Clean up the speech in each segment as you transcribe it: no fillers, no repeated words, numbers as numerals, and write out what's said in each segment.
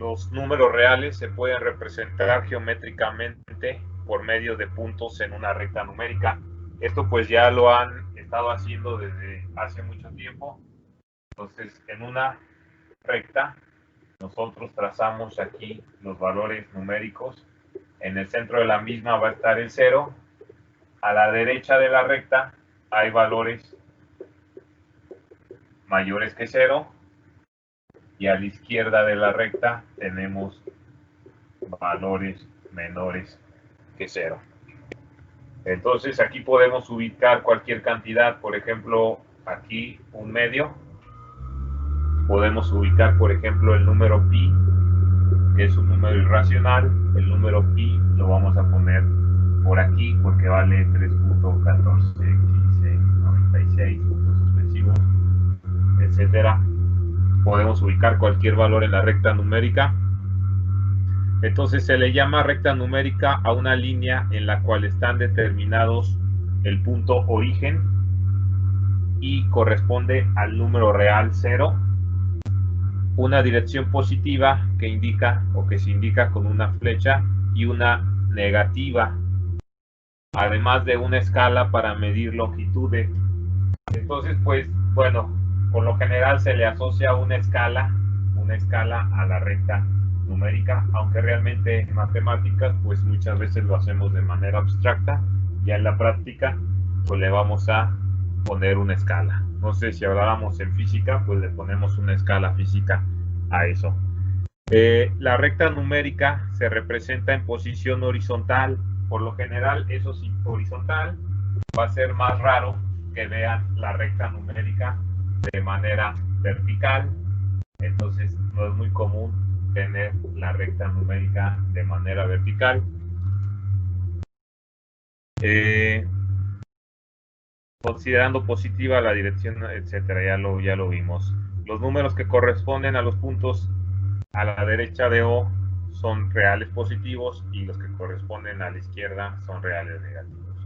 los números reales se pueden representar geométricamente por medio de puntos en una recta numérica. Esto pues ya lo han estado haciendo desde hace mucho tiempo. Entonces, en una recta, nosotros trazamos aquí los valores numéricos. En el centro de la misma va a estar el 0. A la derecha de la recta hay valores mayores que 0. Y a la izquierda de la recta tenemos valores menores que 0. Entonces aquí podemos ubicar cualquier cantidad, por ejemplo, aquí un medio. Podemos ubicar, por ejemplo, el número pi, que es un número irracional. El número pi lo vamos a poner por aquí porque vale 3.141596, puntos suspensivos, etcétera. Podemos ubicar cualquier valor en la recta numérica. Entonces se le llama recta numérica a una línea en la cual están determinados el punto origen y corresponde al número real 0, una dirección positiva que indica o que se indica con una flecha y una negativa, además de una escala para medir longitudes. Entonces, pues, bueno, por lo general se le asocia una escala a la recta numérica, aunque realmente en matemáticas, pues muchas veces lo hacemos de manera abstracta. Ya en la práctica, pues le vamos a poner una escala. No sé si habláramos en física, pues le ponemos una escala física a eso. La recta numérica se representa en posición horizontal. Por lo general, eso sí, horizontal. Va a ser más raro que vean la recta numérica de manera vertical. Entonces no es muy común tener la recta numérica de manera vertical. Considerando positiva la dirección, etcétera, ya lo vimos. Los números que corresponden a los puntos a la derecha de O son reales positivos y los que corresponden a la izquierda son reales negativos.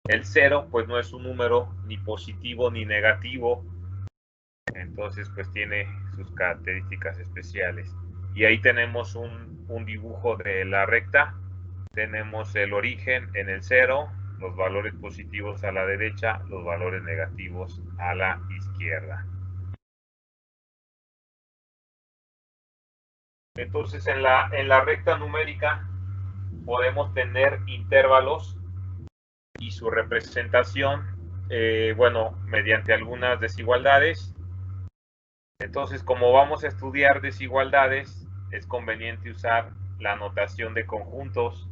El 0 pues no es un número ni positivo ni negativo, entonces pues tiene sus características especiales. Y ahí tenemos un dibujo de la recta. Tenemos el origen en el 0, los valores positivos a la derecha, los valores negativos a la izquierda. Entonces en la recta numérica podemos tener intervalos y su representación, bueno, mediante algunas desigualdades. Entonces, como vamos a estudiar desigualdades, es conveniente usar la notación de conjuntos.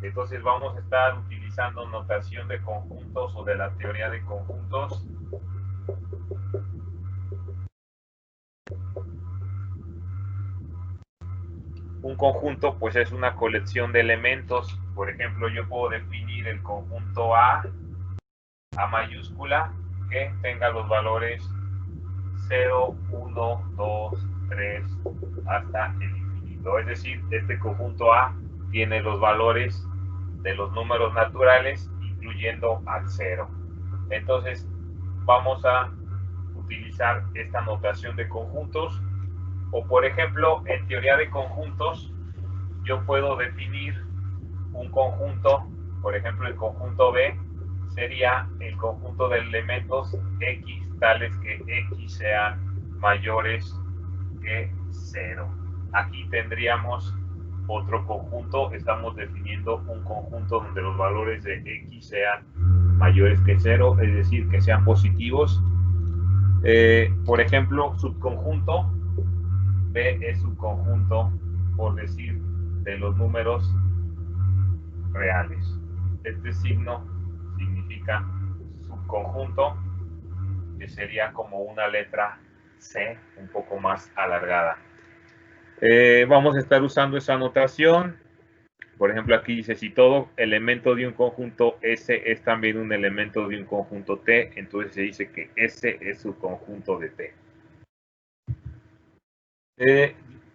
Entonces vamos a estar utilizando notación de conjuntos o de la teoría de conjuntos. Un conjunto pues es una colección de elementos. Por ejemplo, yo puedo definir el conjunto A mayúscula, que tenga los valores 0, 1, 2, 3 hasta el infinito. Es decir, este conjunto A tiene los valores de los números naturales incluyendo al 0. Entonces vamos a utilizar esta notación de conjuntos. O por ejemplo, en teoría de conjuntos, yo puedo definir un conjunto, por ejemplo el conjunto B sería el conjunto de elementos X tales que X sean mayores que 0. Aquí tendríamos otro conjunto, estamos definiendo un conjunto donde los valores de X sean mayores que 0, es decir, que sean positivos. Por ejemplo, subconjunto B es subconjunto, por decir, de los números reales. Este signo significa subconjunto, que sería como una letra C un poco más alargada. Vamos a estar usando esa notación. Por ejemplo, aquí dice, si todo elemento de un conjunto S es también un elemento de un conjunto T, entonces se dice que S es subconjunto de T.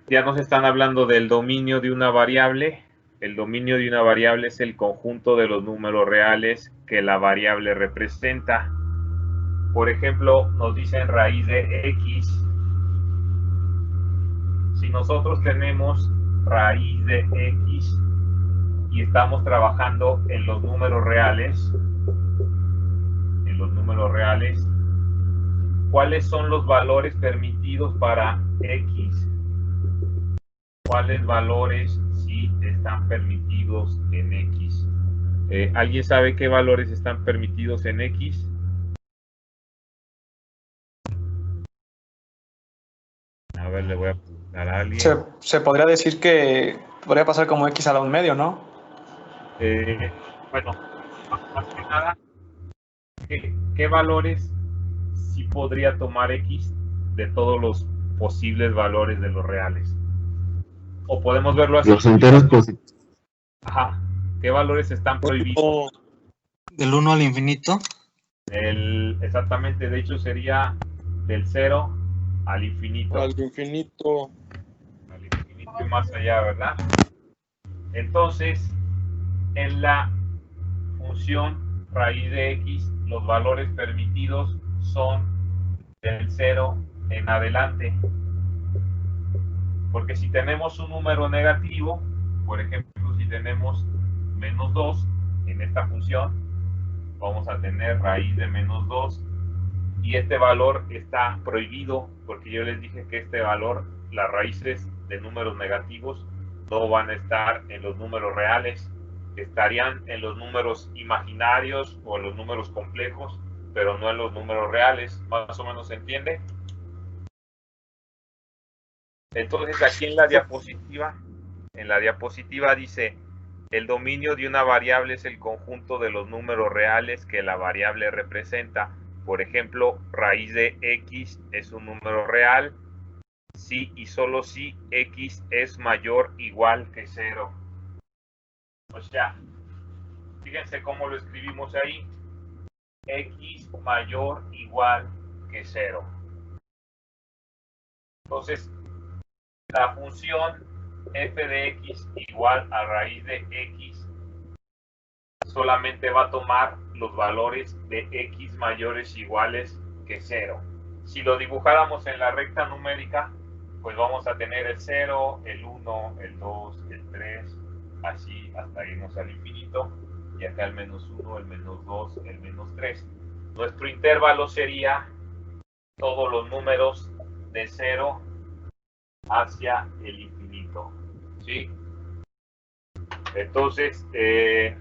Ya nos están hablando del dominio de una variable. El dominio de una variable es el conjunto de los números reales que la variable representa. Por ejemplo, nos dicen raíz de X nosotros tenemos raíz de x y estamos trabajando en los números reales, ¿cuáles son los valores permitidos para x? ¿Cuáles valores sí están permitidos en x? ¿Alguien sabe qué valores están permitidos en x? A ver, le voy a preguntar a alguien. Se podría decir que podría pasar como x a la 1/2, ¿no? Bueno, más que nada, ¿qué valores sí podría tomar x de todos los posibles valores de los reales? O podemos verlo así. Los enteros positivos. Ajá. ¿Qué valores están prohibidos? Del 1 al infinito. Exactamente, de hecho sería del 0 al infinito. Al infinito. Al infinito y más allá, ¿verdad? Entonces, en la función raíz de x, los valores permitidos son del 0 en adelante. Porque si tenemos un número negativo, por ejemplo, si tenemos menos 2 en esta función, vamos a tener raíz de menos 2 y este valor está prohibido porque yo les dije que este valor, las raíces de números negativos no van a estar en los números reales, estarían en los números imaginarios o en los números complejos, pero no en los números reales. ¿Más o menos se entiende? Entonces aquí en la diapositiva dice: el dominio de una variable es el conjunto de los números reales que la variable representa. Por ejemplo, raíz de x es un número real si y solo si x es mayor o igual que 0. O sea, fíjense cómo lo escribimos ahí: x mayor o igual que 0. Entonces, la función f de x igual a raíz de x solamente va a tomar los valores de x mayores o iguales que 0. Si lo dibujáramos en la recta numérica, pues vamos a tener el 0, el 1, el 2, el 3, así hasta irnos al infinito, y acá el menos 1, el menos 2, el menos 3. Nuestro intervalo sería todos los números de 0 hacia el infinito, ¿sí? Entonces, es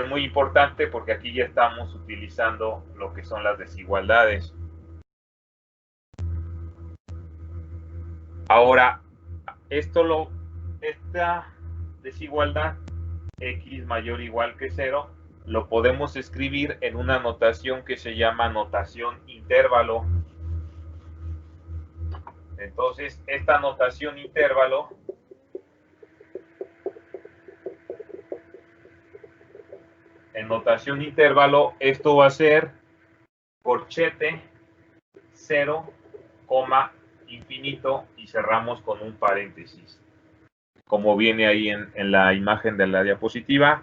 muy importante porque aquí ya estamos utilizando lo que son las desigualdades. Ahora, esta desigualdad, x mayor o igual que 0, lo podemos escribir en una notación que se llama notación intervalo. Entonces, esta notación intervalo esto va a ser corchete 0, infinito y cerramos con un paréntesis. Como viene ahí en la imagen de la diapositiva,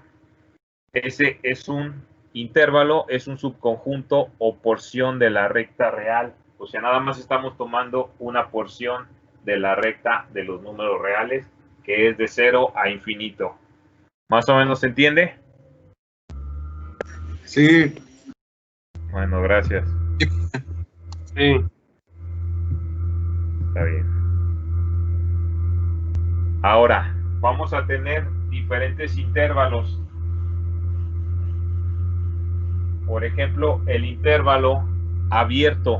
ese es un intervalo, es un subconjunto o porción de la recta real. O sea, nada más estamos tomando una porción de la recta de los números reales, que es de 0 a infinito. ¿Más o menos se entiende? Sí. Bueno, gracias. Sí. Está bien. Ahora, vamos a tener diferentes intervalos. Por ejemplo, el intervalo abierto.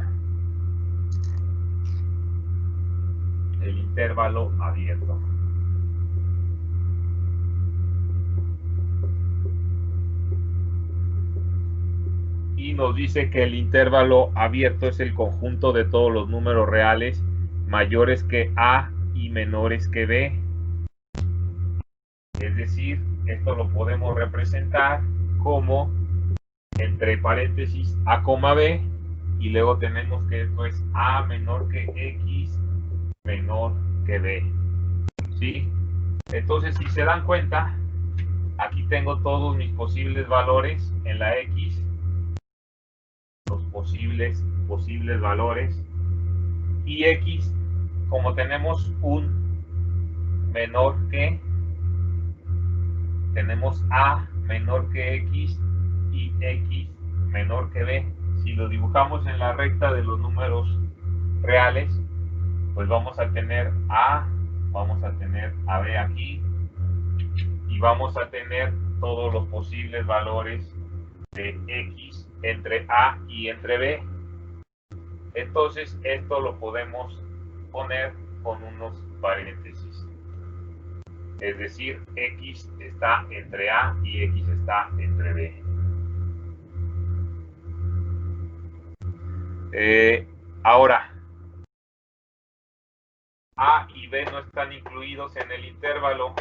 El intervalo abierto. Y nos dice que el intervalo abierto es el conjunto de todos los números reales mayores que a y menores que b. Es decir, esto lo podemos representar como entre paréntesis a, b, y luego tenemos que esto es a menor que x menor que b. ¿Sí? Entonces, si se dan cuenta, aquí tengo todos mis posibles valores en la x, los posibles valores, y x como tenemos un menor que, tenemos A menor que X y X menor que B. Si lo dibujamos en la recta de los números reales, pues vamos a tener A, vamos a tener a B aquí, y vamos a tener todos los posibles valores de X entre A y entre B. Entonces esto lo podemos poner con unos paréntesis. Es decir, X está entre A y X está entre B. Ahora, A y B no están incluidos en el intervalo.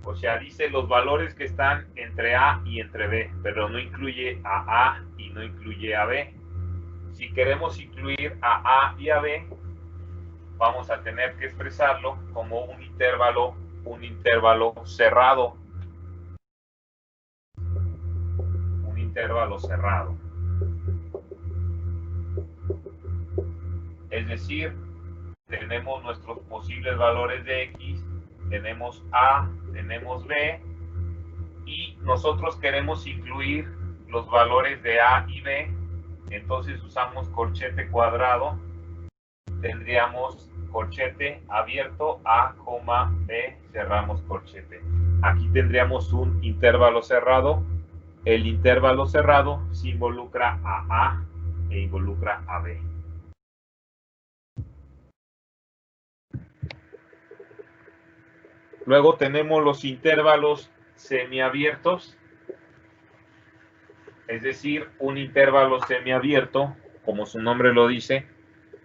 O sea, dice los valores que están entre A y entre B, pero no incluye a A y no incluye a B. Si queremos incluir a A y a B, vamos a tener que expresarlo como un intervalo cerrado. Un intervalo cerrado. Es decir, tenemos nuestros posibles valores de X, tenemos A, tenemos B, y nosotros queremos incluir los valores de A y B, entonces usamos corchete cuadrado, tendríamos corchete abierto A, B, cerramos corchete. Aquí tendríamos un intervalo cerrado. El intervalo cerrado se involucra a A e involucra a B. Luego tenemos los intervalos semiabiertos, es decir, un intervalo semiabierto, como su nombre lo dice,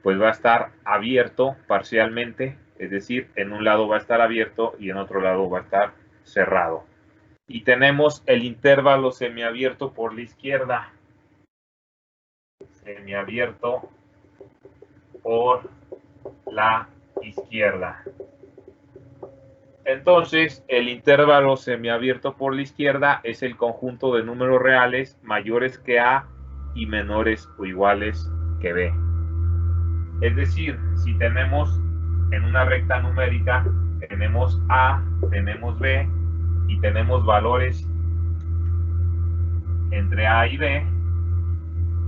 pues va a estar abierto parcialmente, es decir, en un lado va a estar abierto y en otro lado va a estar cerrado. Y tenemos el intervalo semiabierto por la izquierda, semiabierto por la izquierda. Entonces, el intervalo semiabierto por la izquierda es el conjunto de números reales mayores que A y menores o iguales que B. Es decir, si tenemos en una recta numérica, tenemos A, tenemos B y tenemos valores entre A y B,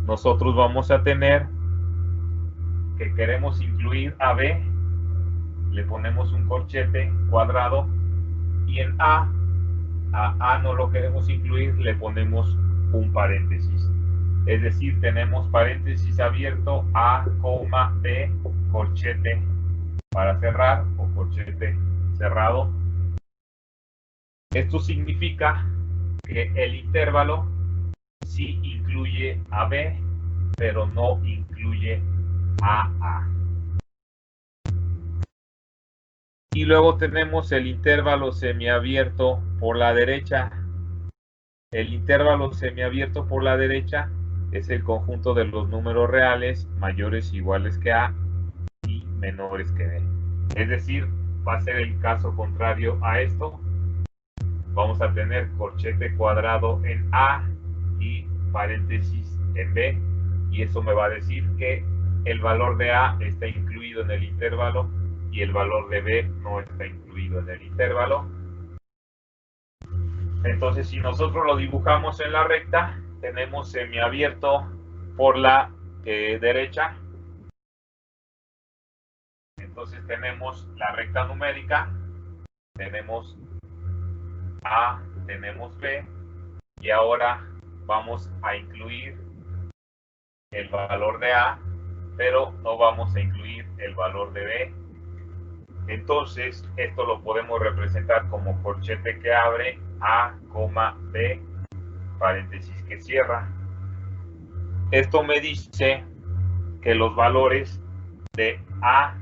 nosotros vamos a tener que queremos incluir a B, le ponemos un corchete cuadrado, y en A no lo queremos incluir, le ponemos un paréntesis. Es decir, tenemos paréntesis abierto A, B, corchete para cerrar o corchete cerrado. Esto significa que el intervalo sí incluye a B, pero no incluye a A. Y luego tenemos el intervalo semiabierto por la derecha. El intervalo semiabierto por la derecha es el conjunto de los números reales mayores o iguales que A y menores que B. Es decir, va a ser el caso contrario a esto. Vamos a tener corchete cuadrado en A y paréntesis en B. Y eso me va a decir que el valor de A está incluido en el intervalo y el valor de B no está incluido en el intervalo. Entonces, si nosotros lo dibujamos en la recta, tenemos semiabierto por la derecha. Entonces tenemos la recta numérica, tenemos A, tenemos B, y ahora vamos a incluir el valor de A, pero no vamos a incluir el valor de B. Entonces, esto lo podemos representar como corchete que abre, A, B, paréntesis que cierra. Esto me dice que los valores de A,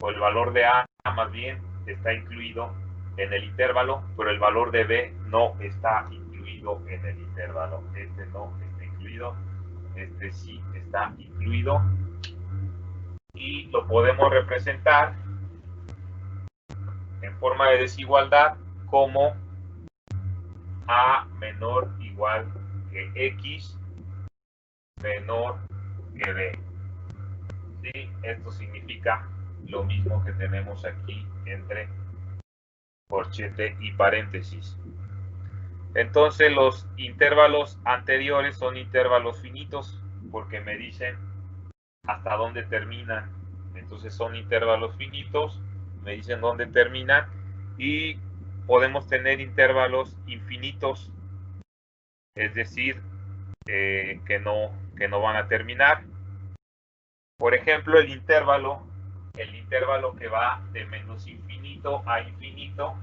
o el valor de A más bien, está incluido en el intervalo, pero el valor de B no está incluido en el intervalo. Este no está incluido, este sí está incluido. Y lo podemos representar en forma de desigualdad como A menor o igual que X menor que B. ¿sí? Esto significa lo mismo que tenemos aquí entre corchete y paréntesis. Entonces los intervalos anteriores son intervalos finitos porque me dicen hasta dónde terminan. Entonces son intervalos finitos, me dicen dónde terminan, y podemos tener intervalos infinitos, es decir, que no van a terminar. Por ejemplo, el intervalo que va de menos infinito a infinito.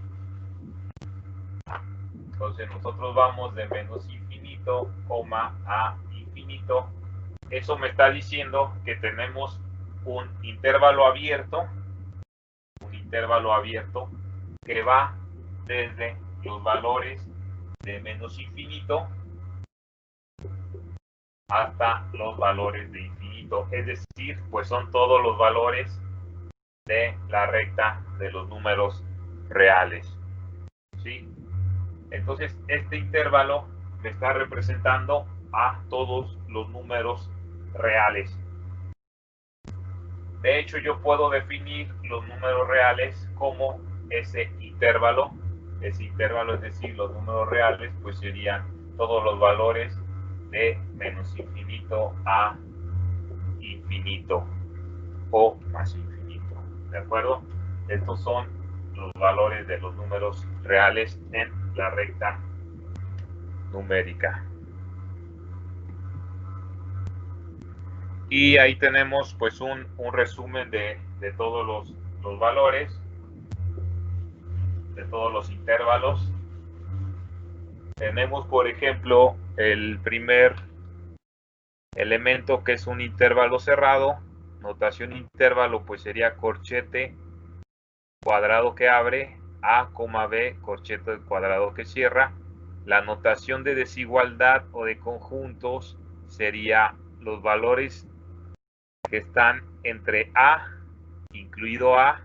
Entonces nosotros vamos de menos infinito, a infinito. Eso me está diciendo que tenemos un intervalo abierto que va desde los valores de menos infinito hasta los valores de infinito. Es decir, pues son todos los valores de la recta de los números reales, ¿sí? Entonces, este intervalo me está representando a todos los números reales. De hecho, yo puedo definir los números reales como ese intervalo. Ese intervalo, es decir, los números reales, pues serían todos los valores de menos infinito a infinito o más infinito. ¿De acuerdo? Estos son los valores de los números reales en la recta numérica. Y ahí tenemos pues un resumen de todos los valores, de todos los intervalos. Tenemos, por ejemplo, el primer elemento, que es un intervalo cerrado. Notación intervalo pues sería corchete cuadrado que abre, A, B, corchete cuadrado que cierra. La notación de desigualdad o de conjuntos sería los valores que están entre A, incluido A,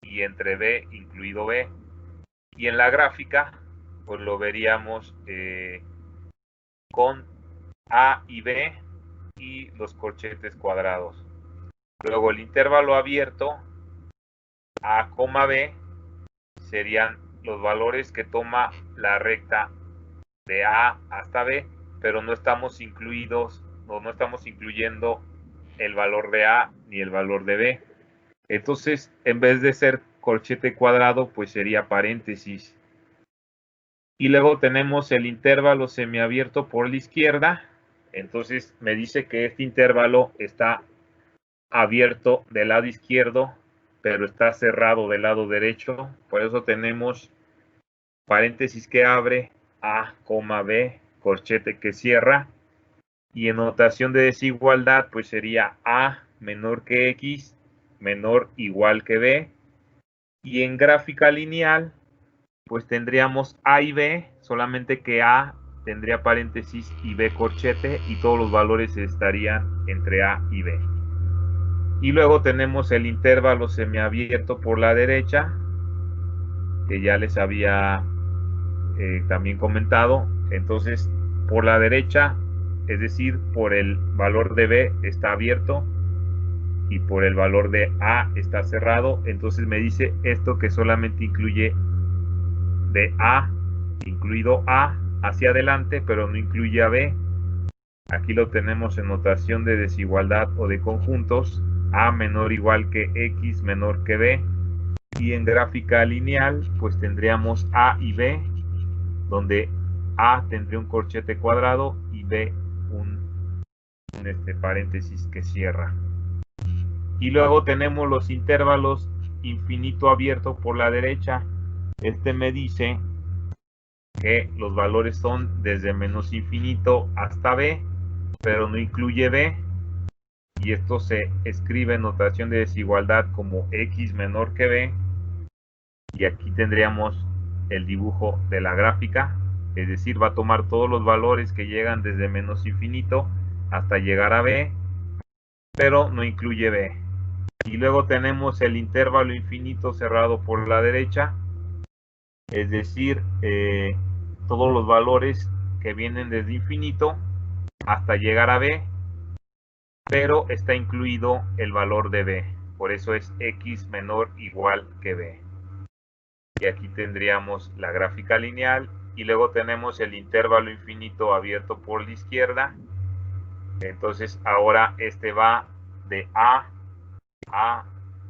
y entre B, incluido B. Y en la gráfica, pues lo veríamos con A y B y los corchetes cuadrados. Luego el intervalo abierto, A, B, serían los valores que toma la recta de A hasta B, pero no estamos incluidos, no estamos incluyendo el valor de A ni el valor de B. Entonces, en vez de ser corchete cuadrado, pues sería paréntesis. Y luego tenemos el intervalo semiabierto por la izquierda. Entonces me dice que este intervalo está abierto del lado izquierdo, pero está cerrado del lado derecho. Por eso tenemos paréntesis que abre, A, B, corchete que cierra. Y en notación de desigualdad, pues sería A menor que X, menor igual que B. Y en gráfica lineal, pues tendríamos A y B, solamente que A tendría paréntesis y B corchete, y todos los valores estarían entre A y B. Y luego tenemos el intervalo semiabierto por la derecha, que ya les había también comentado. Entonces, por la derecha, es decir, por el valor de B está abierto y por el valor de A está cerrado. Entonces me dice esto que solamente incluye de A, incluido A hacia adelante, pero no incluye a B. Aquí lo tenemos en notación de desigualdad o de conjuntos, A menor o igual que X menor que B. Y en gráfica lineal, pues tendríamos A y B, donde A tendría un corchete cuadrado y B un paréntesis que cierra. Y luego tenemos los intervalos infinito abierto por la derecha. Este me dice que los valores son desde menos infinito hasta B, pero no incluye B. Y esto se escribe en notación de desigualdad como X menor que B. Y aquí tendríamos el dibujo de la gráfica, es decir, va a tomar todos los valores que llegan desde menos infinito hasta llegar a B, pero no incluye B. Y luego tenemos el intervalo infinito cerrado por la derecha, es decir, todos los valores que vienen desde infinito hasta llegar a B, pero está incluido el valor de b. Por eso es x menor o igual que b. Y aquí tendríamos la gráfica lineal y luego tenemos el intervalo infinito abierto por la izquierda. Entonces ahora este va de a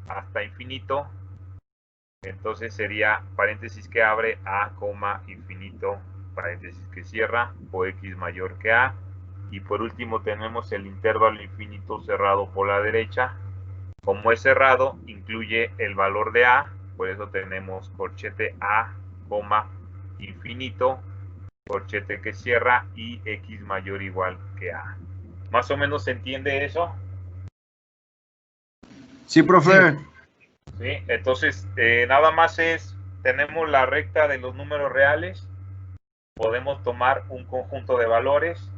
hasta infinito. Entonces sería paréntesis que abre a, infinito, paréntesis que cierra, o x mayor que a. Y por último tenemos el intervalo infinito cerrado por la derecha. Como es cerrado, incluye el valor de a, por eso tenemos corchete a, infinito, corchete que cierra y x mayor o igual que a. ¿Más o menos se entiende eso? Sí, profe. ¿Sí? Entonces, nada más tenemos la recta de los números reales, podemos tomar un conjunto de valores,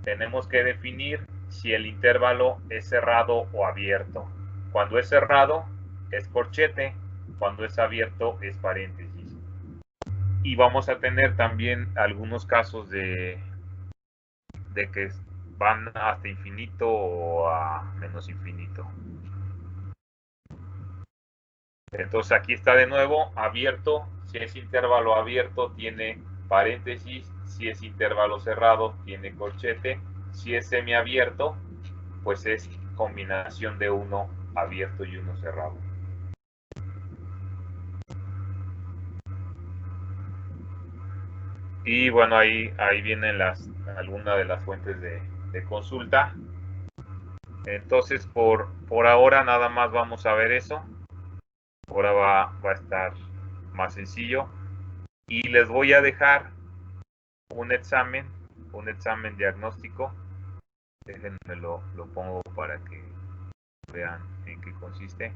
tenemos que definir si el intervalo es cerrado o abierto. Cuando es cerrado es corchete, cuando es abierto es paréntesis. Y vamos a tener también algunos casos de que van hasta infinito o a menos infinito. Entonces aquí está de nuevo abierto. Si es intervalo abierto tiene paréntesis, si es intervalo cerrado tiene corchete, si es semiabierto pues es combinación de uno abierto y uno cerrado. Y bueno, ahí vienen algunas de las fuentes de consulta. Entonces por ahora nada más vamos a ver eso. Ahora va a estar más sencillo. Y les voy a dejar un examen diagnóstico. Déjenme lo pongo para que vean en qué consiste.